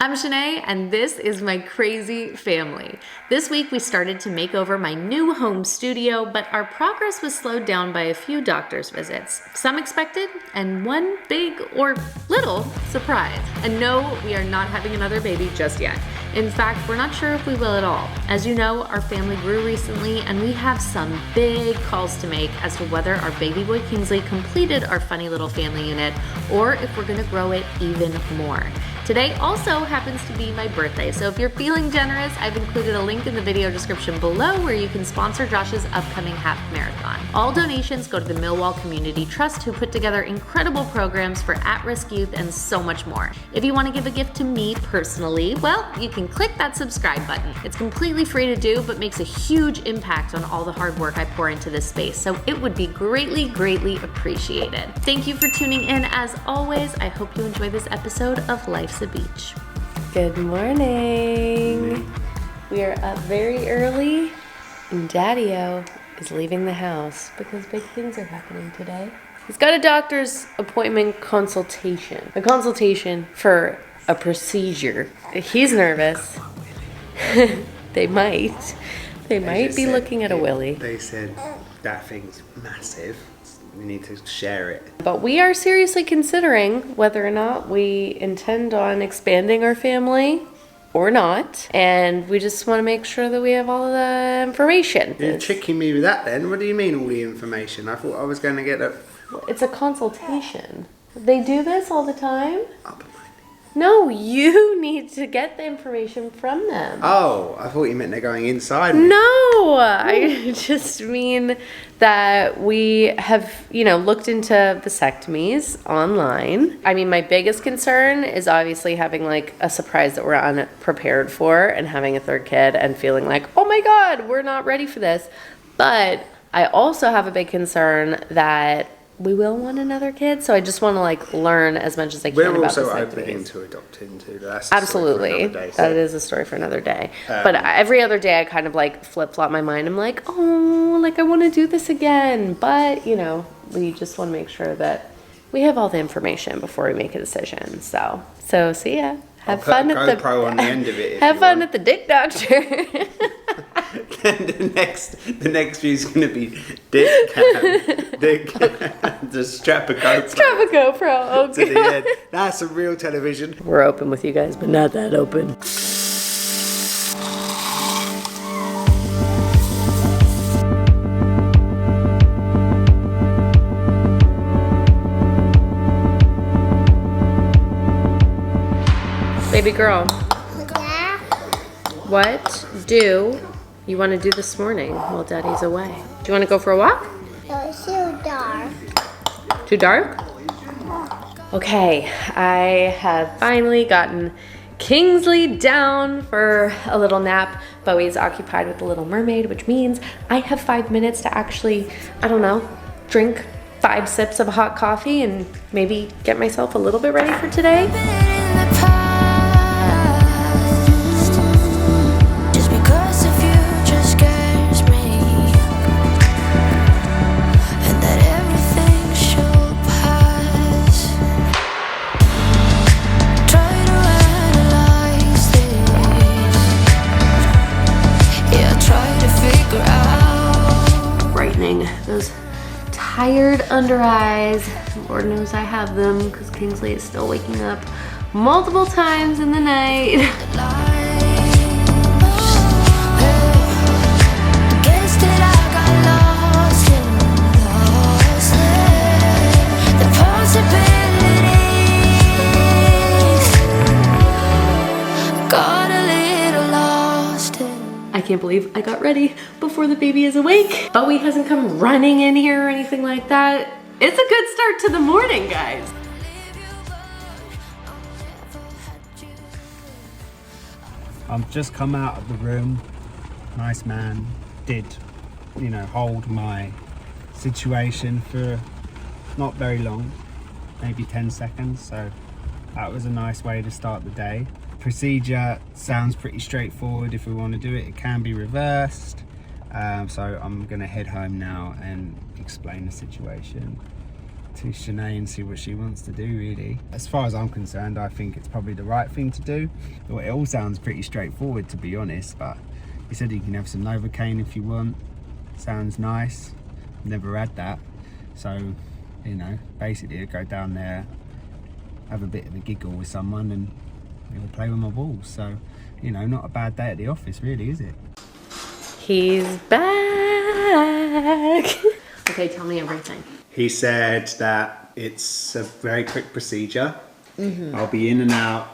I'm Shenae, and this is my crazy family. This week we started to make over my new home studio, but our progress was slowed down by a few doctor's visits. Some expected, and one big or little surprise. And no, we are not having another baby just yet. In fact, we're not sure if we will at all. As you know, our family grew recently, and we have some big calls to make as to whether our baby boy Kingsley completed our funny little family unit, or if we're gonna grow it even more. Today also happens to be my birthday, so if you're feeling generous, I've included a link in the video description below where you can sponsor Josh's upcoming half marathon. All donations go to the Millwall Community Trust, who put together incredible programs for at-risk youth and so much more. If you want to give a gift to me personally, well, you can click that subscribe button. It's completely free to do, but makes a huge impact on all the hard work I pour into this space, so it would be greatly, greatly appreciated. Thank you for tuning in as always. I hope you enjoy this episode of Life's a Beach. Good morning. We are up very early, and Daddy-O is leaving the house because big things are happening today. He's got a doctor's appointment consultation. A consultation for a procedure. He's nervous. They might be looking at a willy. They said that thing's massive. We need to share it. But we are seriously considering whether or not we intend on expanding our family or not. And we just want to make sure that we have all the information. You're tricking me with that then? What do you mean all the information? I thought I was going to get a... It's a consultation. They do this all the time? Up my knee. No, you need to get the information from them. Oh, I thought you meant they're going inside me. No, I just mean that we have, looked into vasectomies online. I mean, my biggest concern is obviously having like a surprise that we're unprepared for and having a third kid and feeling like, oh my God, we're not ready for this. But I also have a big concern that we will want another kid, so I just want to learn as much as I can about vasectomies. We're also open to adopting too. That's absolutely. That is a story for another day. But every other day I kind of flip-flop my mind. I'm like, oh, I want to do this again. But, we just want to make sure that we have all the information before we make a decision. So see ya. Have fun at the GoPro on the end of it. Have fun at the dick doctor. the next view is going to be dick cam. Just strap a GoPro. Strap a GoPro. Oh, to the end. That's a real television. We're open with you guys, but not that open. Baby girl, what do you want to do this morning while Daddy's away? Do you want to go for a walk? It's too dark. Too dark? Okay, I have finally gotten Kingsley down for a little nap. Bowie's occupied with the Little Mermaid, which means I have 5 minutes to actually, drink 5 sips of hot coffee and maybe get myself a little bit ready for today. Those tired under eyes. Lord knows I have them because Kingsley is still waking up multiple times in the night. I can't believe I got ready before the baby is awake. Bowie hasn't come running in here or anything like that. It's a good start to the morning, guys. I've just come out of the room. Nice man. Did, hold my situation for not very long, maybe 10 seconds. So that was a nice way to start the day. Procedure sounds pretty straightforward. If we want to do it, it can be reversed. So I'm gonna head home now and explain the situation. to Shenae and see what she wants to do, really. As far as I'm concerned, I think it's probably the right thing to do. Well, it all sounds pretty straightforward, to be honest, but he said you can have some Novocaine if you want. Sounds nice. Never had that. So, you know, basically I go down there, have a bit of a giggle with someone and we'll play with my balls. So, you know, not a bad day at the office, really, is it? He's back. Okay, tell me everything. He said that it's a very quick procedure. I'll be in and out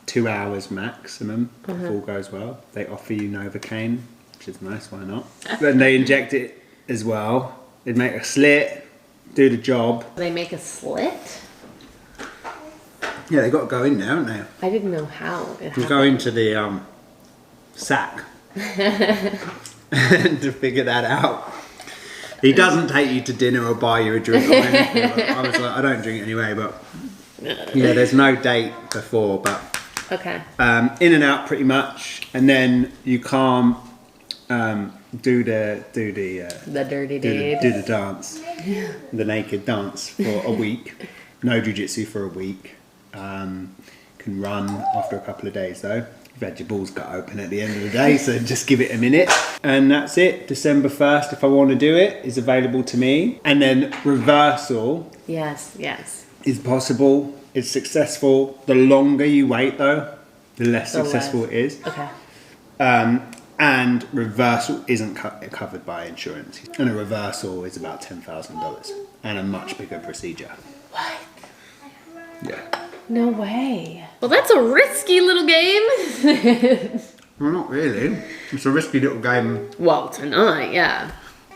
2 hours maximum if all goes well. They offer you Novocaine, which is nice, why not? Then they inject it as well. They make a slit, do the job. They make a slit? Yeah, they got to go in there, haven't they? I didn't know how it You go into the sack to figure that out. He doesn't take you to dinner or buy you a drink or anything. I was like, I don't drink anyway, but yeah, there's no date before, but Okay. in and out pretty much, and then you can't do the dirty deed. do the dance, the naked dance for a week. No jiu-jitsu for a week. Can run after a couple of days though. You've had your balls cut open at the end of the day, so just give it a minute. And that's it. December 1st, if I want to do it, is available to me. And then reversal Yes. is possible. It's successful. The longer you wait though, the less The successful less. it is. Okay. And reversal isn't covered by insurance. And a reversal is about $10,000 and a much bigger procedure. What? Yeah. No way. Well, that's a risky little game. Well, not really. It's a risky little game. Well, tonight, yeah.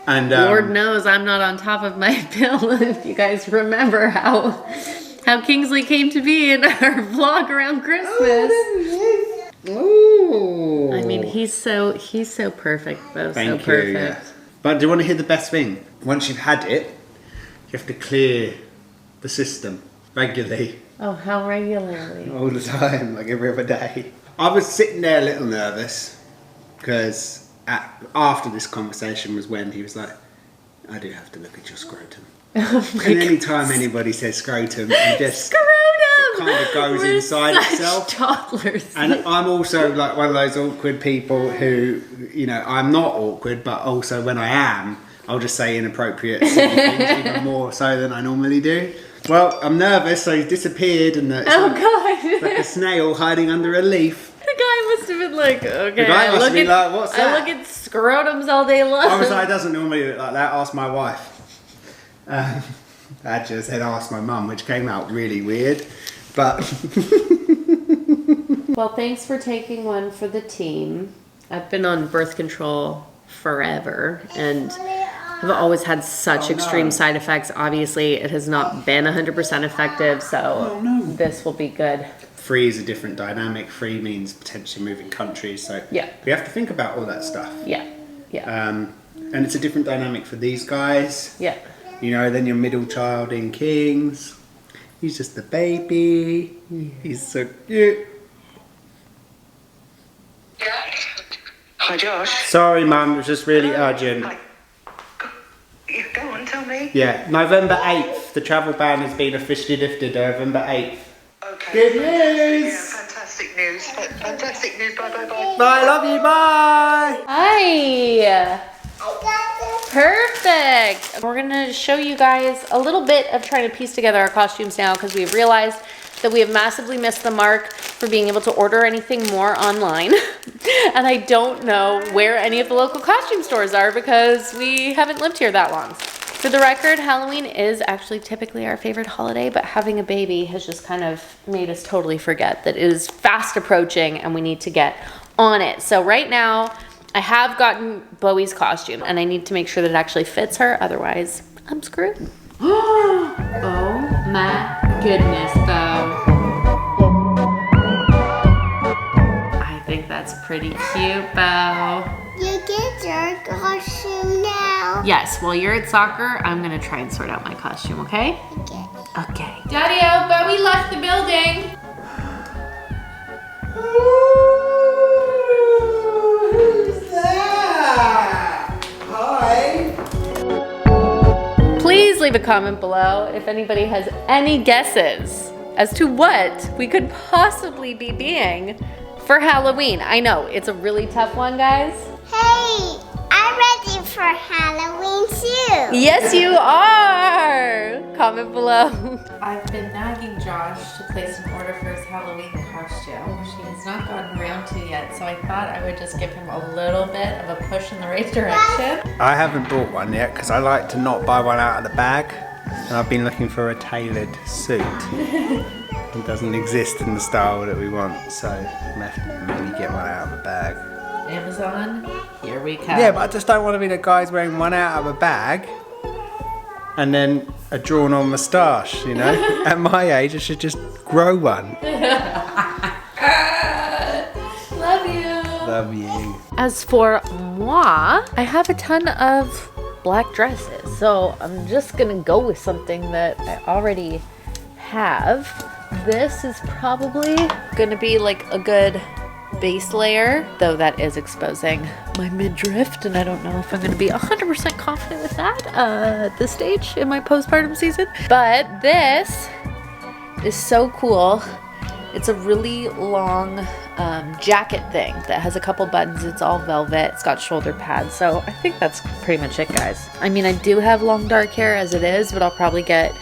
And Lord knows I'm not on top of my bill. If you guys remember how Kingsley came to be in our vlog around Christmas. Ooh. I mean, he's so perfect, though. Thank so you. perfect. Yeah. But do you want to hear the best thing? Once you've had it, you have to clear the system regularly. Oh, how regularly? All the time, like every other day. I was sitting there a little nervous because after this conversation was when he was like, I do have to look at your scrotum. Oh my And any time anybody says scrotum, it just Scrotum! it kind of goes We're inside such itself. toddlers. And I'm also like one of those awkward people who, you know, I'm not awkward, but also when I am, I'll just say inappropriate things even more so than I normally do. Well, I'm nervous, so he's disappeared, and it's Oh like, God! like a snail hiding under a leaf. The guy must have been like, okay. The guy must have been like, what's I that? look at scrotums all day long. I was like, it doesn't normally look like that. Ask my wife. I just said ask my mum, which came out really weird, but. Well, thanks for taking one for the team. I've been on birth control forever, and I've always had such extreme side effects. Obviously, it has not been 100% effective, so this will be good. Free is a different dynamic. Free means potentially moving countries, so Yeah. we have to think about all that stuff. Yeah. And it's a different dynamic for these guys. Yeah. You know, then your middle child in Kings. He's just a baby. He's so cute. Hi, Josh. Sorry, Mum, it was just really urgent. Hi. Go on, tell me. Yeah, November 8th. The travel ban has been officially lifted, November 8th. Okay. Good news! Yeah, fantastic news. Fantastic news. Bye, bye, bye. Bye, love you, bye! Hi! Perfect! We're gonna show you guys a little bit of trying to piece together our costumes now because we've realized that we have massively missed the mark for being able to order anything more online. And I don't know where any of the local costume stores are because we haven't lived here that long. For the record, Halloween is actually typically our favorite holiday, but having a baby has just kind of made us totally forget that it is fast approaching and we need to get on it. So right now, I have gotten Bowie's costume and I need to make sure that it actually fits her, otherwise I'm screwed. Oh my goodness, though. I think that's pretty cute, Bo. You get your costume now. Yes, while you're at soccer, I'm gonna try and sort out my costume, okay? Okay. Okay. Daddy-o, Bowie left the building. Who's that? Hi. Please leave a comment below if anybody has any guesses as to what we could possibly be being for Halloween. I know, it's a really tough one, guys. Hey, I'm ready for Halloween too. Yes, you are! Comment below. I've been nagging Josh to place an order for his Halloween costume, which he has not gotten around to yet, so I thought I would just give him a little bit of a push in the right direction. I haven't bought one yet because I like to not buy one out of the bag, and I've been looking for a tailored suit. It doesn't exist in the style that we want, so maybe get one out of the bag. Amazon, here we come. Yeah, but I just don't want to be the guys wearing one out of a bag and then a drawn on moustache, you know? At my age, I should just grow one. Love you. Love you. As for moi, I have a ton of black dresses, so I'm just gonna go with something that I already have. This is probably gonna be like a good base layer, though that is exposing my midriff, and I don't know if I'm gonna be 100% confident with that at this stage in my postpartum season. But this is so cool. It's a really long jacket thing that has a couple buttons. It's all velvet. It's got shoulder pads. So I think that's pretty much it, guys. I mean, I do have long dark hair as it is, but I'll probably get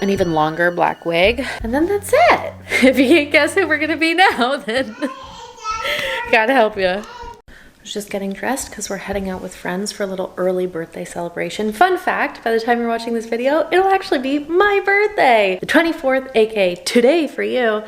an even longer black wig. And then that's it. If you can't guess who we're gonna be now, then gotta help you. I was just getting dressed because we're heading out with friends for a little early birthday celebration. Fun fact, by the time you're watching this video, it'll actually be my birthday. The 24th, aka today for you,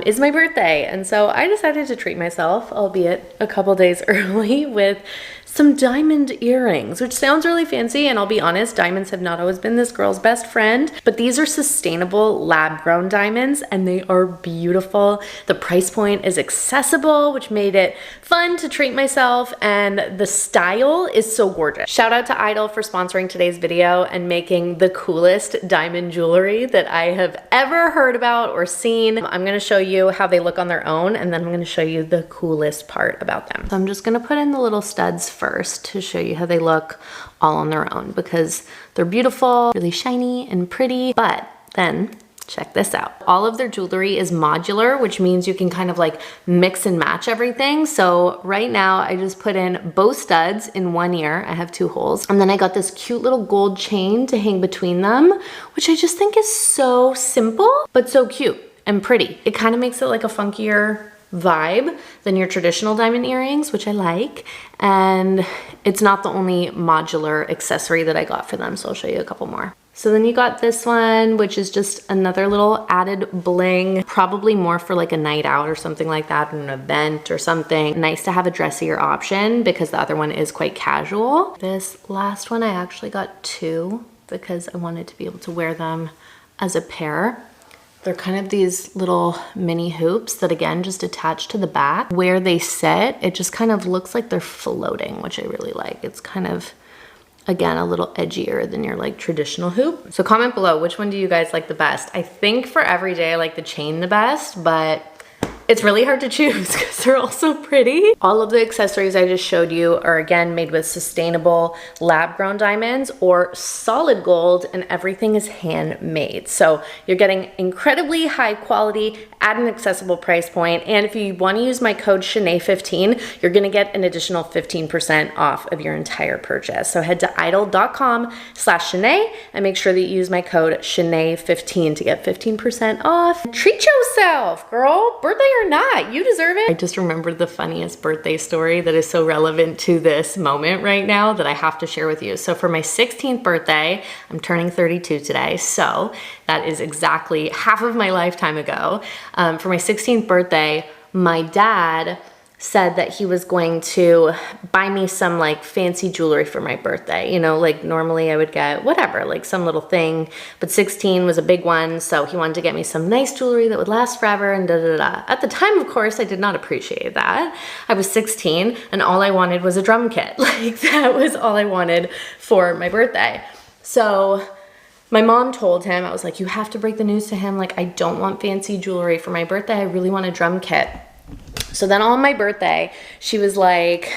is my birthday. And so I decided to treat myself, albeit a couple days early, with some diamond earrings, which sounds really fancy, and I'll be honest, diamonds have not always been this girl's best friend, but these are sustainable lab-grown diamonds, and they are beautiful. The price point is accessible, which made it fun to treat myself, and the style is so gorgeous. Shout out to Idol for sponsoring today's video and making the coolest diamond jewelry that I have ever heard about or seen. I'm gonna show you how they look on their own, and then I'm gonna show you the coolest part about them. So I'm just gonna put in the little studs first to show you how they look all on their own, because they're beautiful, really shiny and pretty. But then check this out. All of their jewelry is modular, which means you can kind of like mix and match everything. So right now I just put in both studs in one ear. I have 2 holes. And then I got this cute little gold chain to hang between them, which I just think is so simple, but so cute and pretty. It kind of makes it like a funkier vibe than your traditional diamond earrings, which I like. And it's not the only modular accessory that I got for them, so I'll show you a couple more. So then you got this one, which is just another little added bling, probably more for like a night out or something like that, an event or something. Nice to have a dressier option because the other one is quite casual. This last one I actually got 2 because I wanted to be able to wear them as a pair. They're kind of these little mini hoops that again just attach to the back. Where they sit, it just kind of looks like they're floating, which I really like. It's kind of, again, a little edgier than your like traditional hoop. So comment below, which one do you guys like the best? I think for everyday I like the chain the best, but it's really hard to choose because they're all so pretty. All of the accessories I just showed you are again made with sustainable lab-grown diamonds or solid gold, and everything is handmade. So you're getting incredibly high quality at an accessible price point. And if you want to use my code Shenae15, you're gonna get an additional 15% off of your entire purchase. So head to idol.com/Shenae and make sure that you use my code Shenae15 to get 15% off. Treat yourself, girl. Birthday or not, you deserve it. I just remembered the funniest birthday story that is so relevant to this moment right now that I have to share with you. So for my 16th birthday, I'm turning 32 today, so that is exactly half of my lifetime ago. For my 16th birthday, my dad said that he was going to buy me some like fancy jewelry for my birthday. You know, like normally I would get whatever, like some little thing, but 16 was a big one. So he wanted to get me some nice jewelry that would last forever and da da da. At the time, of course, I did not appreciate that. I was 16 and all I wanted was a drum kit. Like that was all I wanted for my birthday. So my mom told him, I was like, you have to break the news to him. Like, I don't want fancy jewelry for my birthday. I really want a drum kit. So then on my birthday, she was like,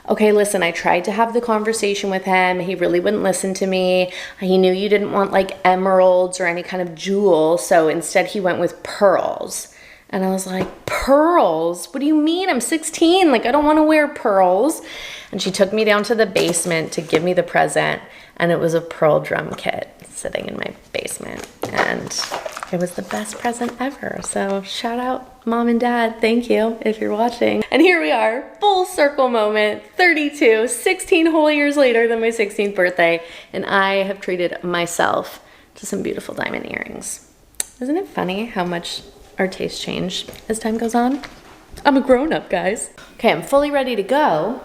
okay, listen, I tried to have the conversation with him. He really wouldn't listen to me. He knew you didn't want like emeralds or any kind of jewel. So instead he went with pearls. And I was like, pearls? What do you mean? I'm 16. Like, I don't want to wear pearls. And she took me down to the basement to give me the present. And it was a pearl drum kit sitting in my basement. And it was the best present ever. So shout out mom and dad. Thank you if you're watching. And here we are, full circle moment, 32, 16 whole years later than my 16th birthday. And I have treated myself to some beautiful diamond earrings. Isn't it funny how much our tastes change as time goes on? I'm a grown-up, guys. Okay, I'm fully ready to go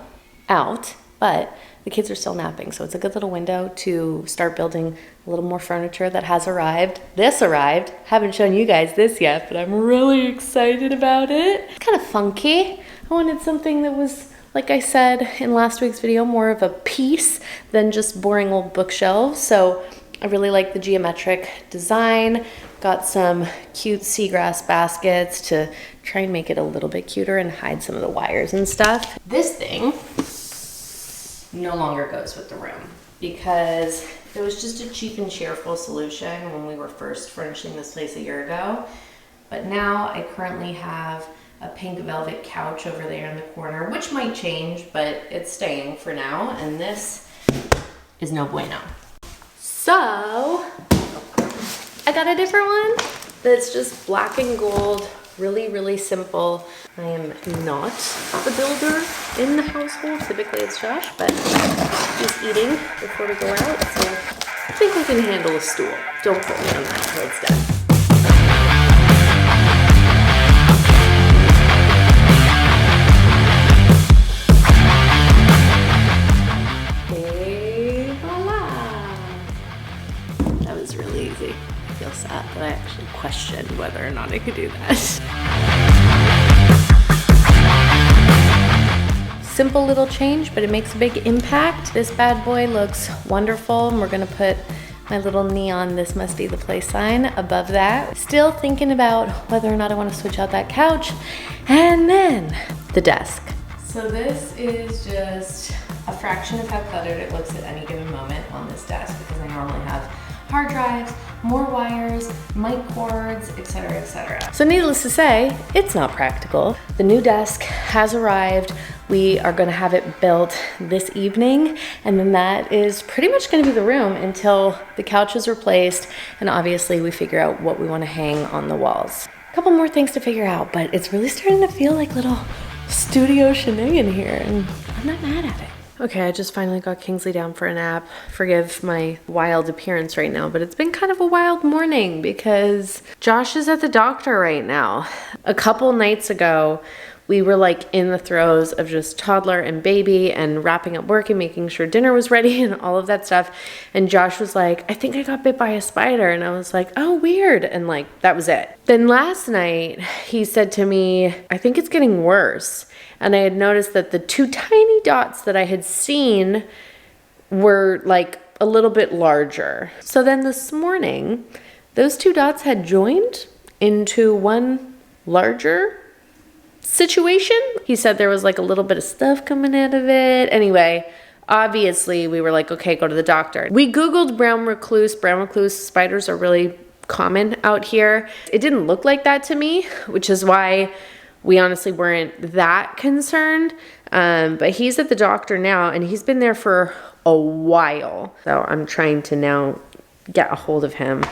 out, but the kids are still napping, so it's a good little window to start building a little more furniture that has arrived. This arrived. Haven't shown you guys this yet, but I'm really excited about it. It's kind of funky. I wanted something that was, like I said in last week's video, more of a piece than just boring old bookshelves. So I really like the geometric design. Got some cute seagrass baskets to try and make it a little bit cuter and hide some of the wires and stuff. This thing no longer goes with the room because it was just a cheap and cheerful solution when we were first furnishing this place a year ago. But now I currently have a pink velvet couch over there in the corner, which might change, but it's staying for now. And this is no bueno. So I got a different one that's just black and gold, really, really simple. I am not the builder in the household. Typically it's Josh, but he's eating before we go out, so I think we can handle a stool. Don't put me on that until it's done. Hey, voila! That was really easy. I feel sad that I actually questioned whether or not I could do that. Simple little change, but it makes a big impact. This bad boy looks wonderful, and we're gonna put my little neon "This Must Be the Place" sign above that. Still thinking about whether or not I want to switch out that couch. And then the desk. So this is just a fraction of how cluttered it looks at any given moment on this desk, because I normally have hard drives, more wires, mic cords, etc., etc. So needless to say, it's not practical. The new desk has arrived. We are gonna have it built this evening, and then that is pretty much gonna be the room until the couch is replaced, and obviously we figure out what we wanna hang on the walls. A couple more things to figure out, but it's really starting to feel like little studio Shenae in here, and I'm not mad at it. Okay, I just finally got Kingsley down for a nap. Forgive my wild appearance right now, but it's been kind of a wild morning because Josh is at the doctor right now. A couple nights ago, we were like in the throes of just toddler and baby and wrapping up work and making sure dinner was ready and all of that stuff. And Josh was like, I think I got bit by a spider. And I was like, oh, weird. And like, that was it. Then last night he said to me, I think it's getting worse. And I had noticed that the two tiny dots that I had seen were like a little bit larger. So then this morning, those two dots had joined into one larger situation. He said there was like a little bit of stuff coming out of it. Anyway, obviously we were like, okay, go to the doctor. We Googled brown recluse. Brown recluse spiders are really common out here. It didn't look like that to me, which is why we honestly weren't that concerned. But he's at the doctor now, and he's been there for a while. So I'm trying to now get a hold of him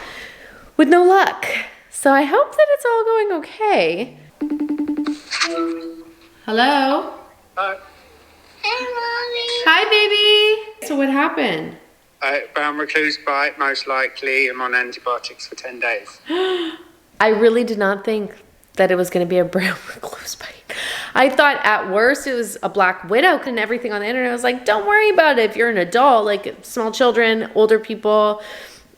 with no luck. So I hope that it's all going okay. Hello? Hi. Hey, Mommy. Hi, baby. So what happened? Brown recluse bite, most likely. I'm on antibiotics for 10 days. I really did not think that it was going to be a brown recluse bite. I thought at worst it was a black widow, and everything on the internet was like, don't worry about it. If you're an adult, like small children, older people,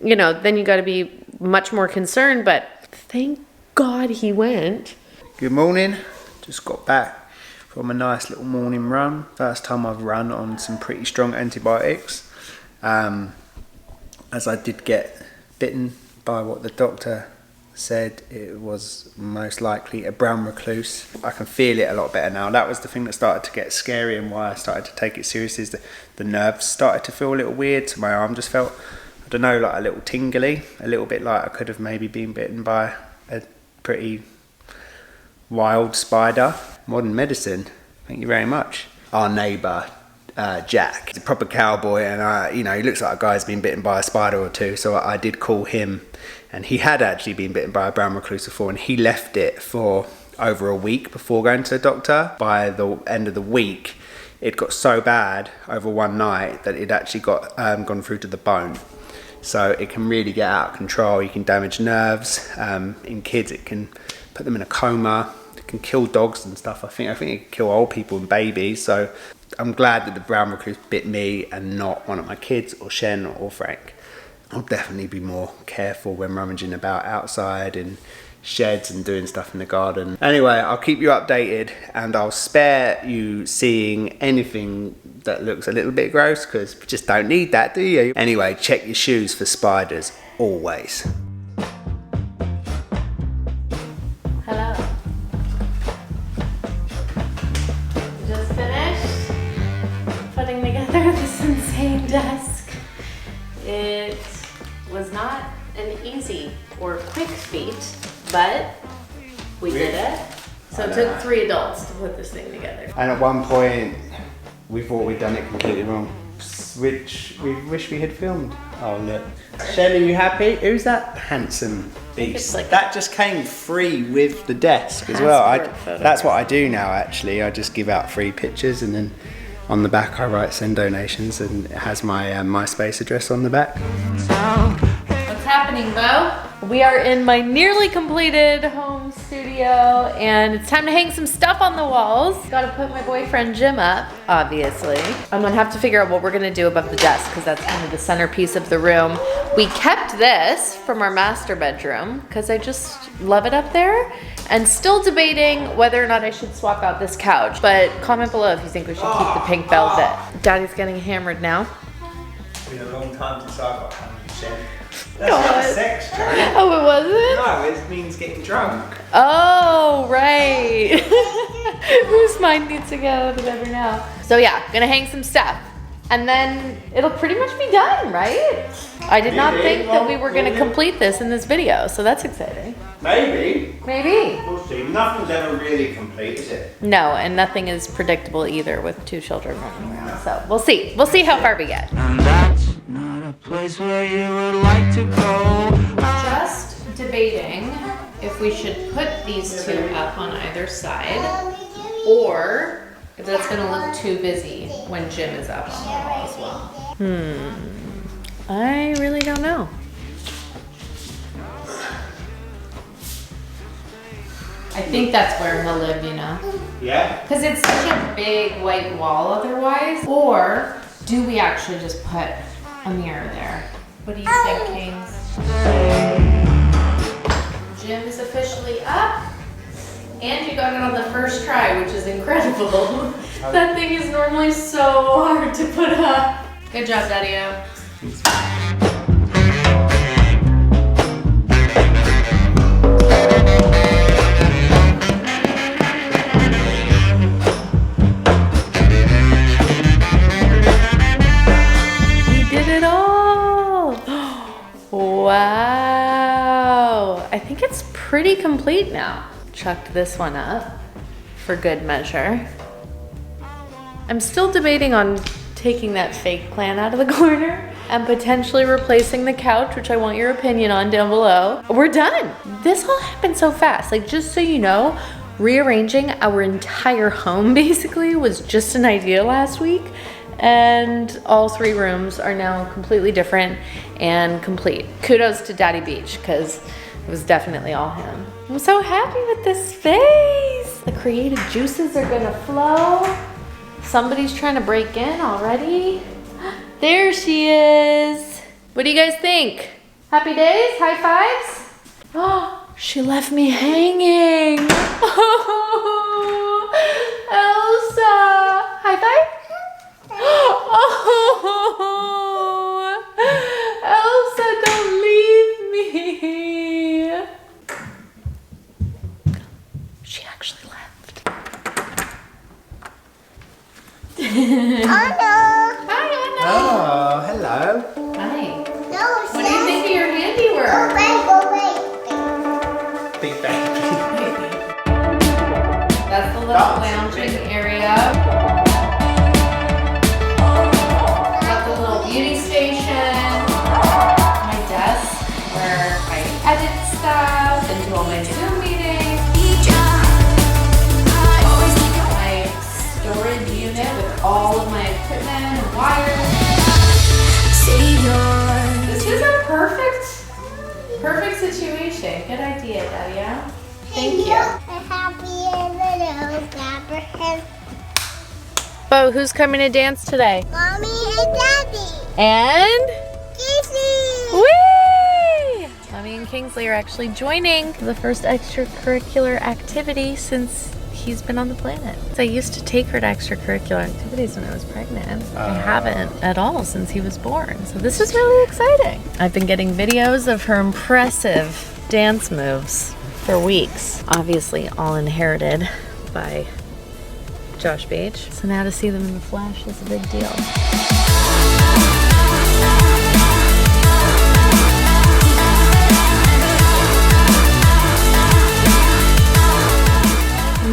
you know, then you got to be much more concerned. But thank God he went. Good morning. Just got back from a nice little morning run. First time I've run on some pretty strong antibiotics. As I did get bitten by what the doctor said it was most likely a brown recluse. I can feel it a lot better now. That was the thing that started to get scary, and why I started to take it seriously is the nerves started to feel a little weird. So my arm just felt, I don't know, like a little tingly, a little bit like I could have maybe been bitten by a pretty wild spider. Modern medicine, thank you very much. Our neighbour, Jack, he's a proper cowboy, and you know, he looks like a guy who's been bitten by a spider or two, so I did call him, and he had actually been bitten by a brown recluse before, and he left it for over a week before going to the doctor. By the end of the week, it got so bad over one night that it actually got gone through to the bone. So it can really get out of control. You can damage nerves. In kids, it can put them in a coma. It can kill dogs and stuff. I think it can kill old people and babies. So I'm glad that the brown recluse bit me and not one of my kids or Shen or Frank. I'll definitely be more careful when rummaging about outside in sheds and doing stuff in the garden. Anyway, I'll keep you updated, and I'll spare you seeing anything that looks a little bit gross, because you just don't need that, do you? Anyway, check your shoes for spiders, always. Hello. Just finished putting together this insane desk. It was not an easy or quick feat, but we did it. So it took 3 adults to put this thing together. And at one point, we thought we'd done it completely wrong, which we wish we had filmed. Oh look. Shen, are you happy? Who's that handsome beast? Like that just came free with the desk as well. That's what I do now actually. I just give out free pictures, and then on the back I write send donations, and it has my MySpace address on the back. What's happening, Bo? We are in my nearly completed home studio, and it's time to hang some stuff on the walls. Gotta put my boyfriend Jim up, obviously. I'm gonna have to figure out what we're gonna do above the desk, because that's kind of the centerpiece of the room. We kept this from our master bedroom because I just love it up there, and still debating whether or not I should swap out this couch. But comment below if you think we should keep the pink velvet. Daddy's getting hammered now. It's been a long time since I got hammered, Shen. That's not a sex joke. Oh, it wasn't? No, it means getting drunk. Oh, right. Whose mind needs to get out of bed now? So yeah, gonna hang some stuff. And then it'll pretty much be done, right? I did not think that we were gonna complete this in this video, so that's exciting. Maybe. Maybe. We'll see. Nothing's ever really complete, is it? No, and nothing is predictable either with 2 children running around. So we'll see. We'll see how far we get. And that's not a place where you would like to go. Just debating if we should put these 2 up on either side, or if that's gonna look too busy when Jim is up on the wall as well. I really don't know. I think that's where he'll live, you know? Yeah. Because it's such a big white wall otherwise. Or do we actually just put a mirror there? What do you think, Kings? Jim is officially up. And you got it on the first try, which is incredible. That thing is normally so hard to put up. Good job, Daddy-O. Wow, I think it's pretty complete now. Chucked this one up for good measure. I'm still debating on taking that fake plant out of the corner and potentially replacing the couch, which I want your opinion on down below. We're done. This all happened so fast. Like, just so you know, rearranging our entire home basically was just an idea last week. And all 3 rooms are now completely different and complete. Kudos to Daddy Beech, because it was definitely all him. I'm so happy with this space. The creative juices are gonna flow. Somebody's trying to break in already. There she is. What do you guys think? Happy days? High fives? Oh, she left me hanging. Oh, Elsa. High five? Oh, Elsa, don't leave me. Anna. Hi, Anna. Oh, hello. Hi. No, What do you think of your handiwork? Go away. Big baby. That's the little lounging area. Got the little beauty station. My desk where I edit stuff and do all my Zoom meetings. My storage unit with all of my equipment and wires. This is a perfect situation. Good idea, Dadia. Thank you. A happy little Abraham. Bo, who's coming to dance today? Mommy and Daddy. And Kissy. whee! Mommy and Kingsley are actually joining the first extracurricular activity since he's been on the planet. So I used to take her to extracurricular activities when I was pregnant. I haven't at all since he was born. So this is really exciting. I've been getting videos of her impressive dance moves for weeks. Obviously all inherited by Josh Beech. So now to see them in the flesh is a big deal.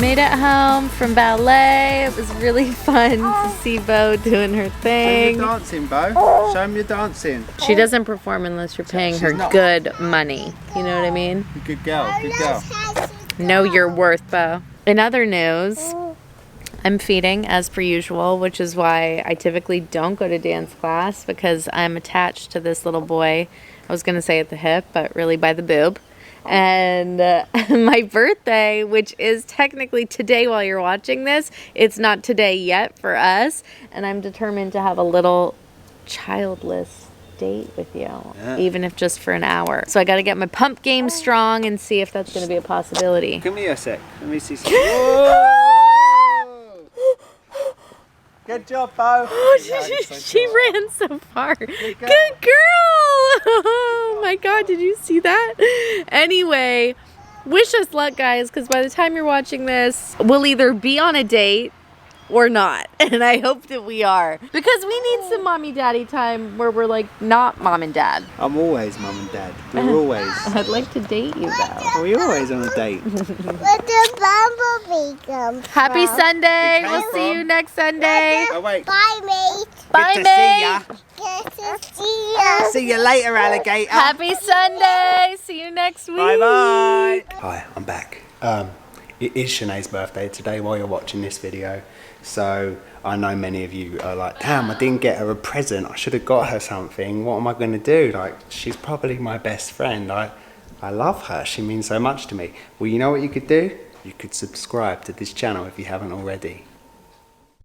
Made it home from ballet. It was really fun to see Bo doing her Show thing. your dancing, Bo. Show him your dancing. She doesn't perform unless you're paying her good money. You know what I mean? Good girl, good girl. Know your worth, Bo. In other news, I'm feeding as per usual, which is why I typically don't go to dance class because I'm attached to this little boy. I was going to say at the hip, but really by the boob. And my birthday, which is technically today while you're watching this, it's not today yet for us. And I'm determined to have a little childless date with you, even if just for an hour. So I got to get my pump game strong and see if that's going to be a possibility. Give me a sec. Let me see some. Whoa! Good job, Bo. She ran so far. Good girl. girl. Oh my God, did you see that? Anyway, wish us luck, guys, because by the time you're watching this, we'll either be on a date or not. And I hope that we are. Because we need some mommy daddy time where we're like not mom and dad. I'm always mum and dad. We're always. I'd like to date you though. We're always on a date. Where the bumblebee come from? Happy Sunday. came We'll see from. you next Sunday. Oh, wait. Bye, mate. Bye, Good to mate. see ya. Good to see ya. See you later, alligator. Happy Sunday. See you next week. Bye-bye. Hi, I'm back. It is Shenae's birthday today while you're watching this video. So I know many of you are like, damn, I didn't get her a present. I should have got her something. What am I going to do? Like, she's probably my best friend. I love her. She means so much to me. Well, you know what you could do? You could subscribe to this channel if you haven't already.